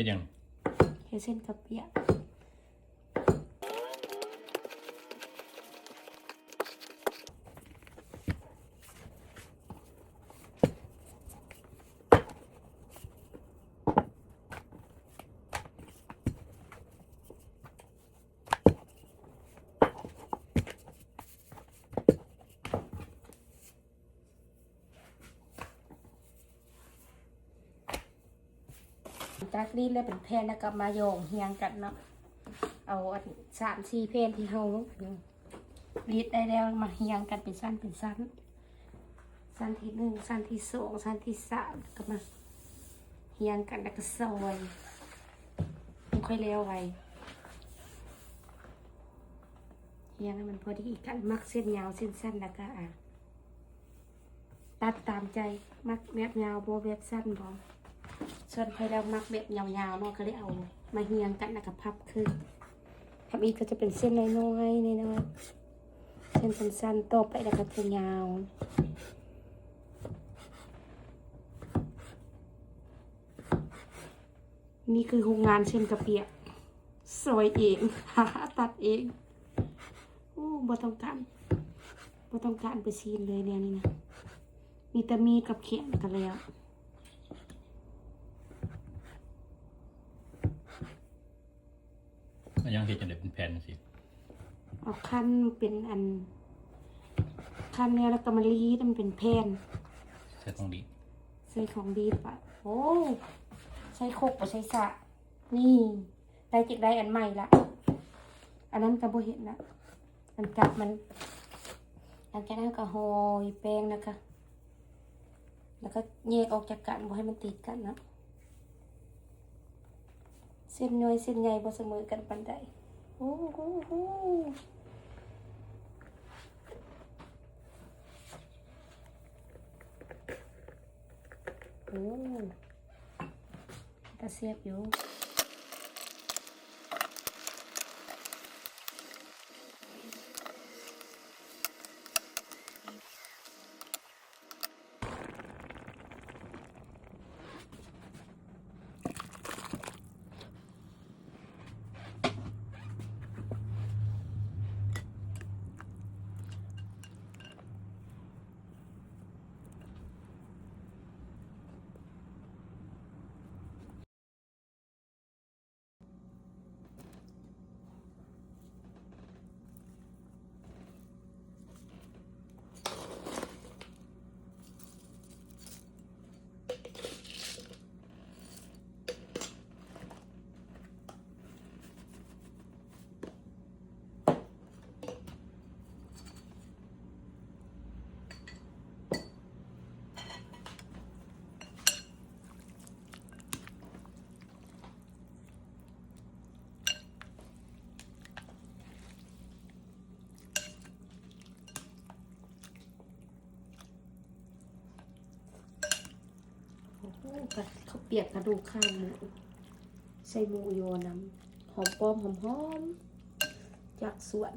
ฮ็ดยังเฮ็ดเส้นกะเปียกจากนี้แล้วเป็นแผ่นแล้วก็มาโยงเฮียงกันเนาะเอา3-4แผ่นที่เฮารีดได้แล้วมาเฮียงกันเป็นสั้นเป็นสั้นสั้นที่1สั้นที่2สั้นที่3ก็มาเฮียงกันแล้วก็ซอยมันค่อยแล้วไว้เฮียงให้มันพอดีกันมักเส้นยาวเส้นสั้นแล้วก็ตัดตามใจมักแบบยาวบ่แบบสั้นบ่ส่วนใครเรามักแบบยาวๆเนาะก็เลยเอามาเฮียงกันแล้วก็พับขึ้นพับอีกก็จะเป็นเส้นน้อยๆน้อยๆเส้นสั้นๆต่อไปแล้วก็จะยาวนี่คือโครงงานเส้นกระเปียกซอยเองตัดเองโอ้บ่ต้องการไปซีนเลยเนี่ยนี่นะมีแต่มีดกับเขียนกันแล้วยังเฮ็ดจังได๋เป็นแผ่นสิเอาขั้นเป็นขั้นเนี่ยแล้วก็มารีดมันเป็นแผ่นใช้ของดีใส่ของดีปะโอ้ใช้โคกปะใช้สะนี่ได้จิกได้อันใหม่ละอันนั้นก็บ่เห็นละอันจับมันอันจากนั้นก็ห่อแป้งนะคะแล้วก็แยกออกจากกันบ่ให้มันติดกันนะเส้นน้อยเส้นใหญ่บ่เสมอกันปานใดโอ้โหโอ้ตาเสียบอยู่ เขาเปียกกระดูกข้างหมูใส่หมูโยน้ำหอมป้อมหอมจากสวน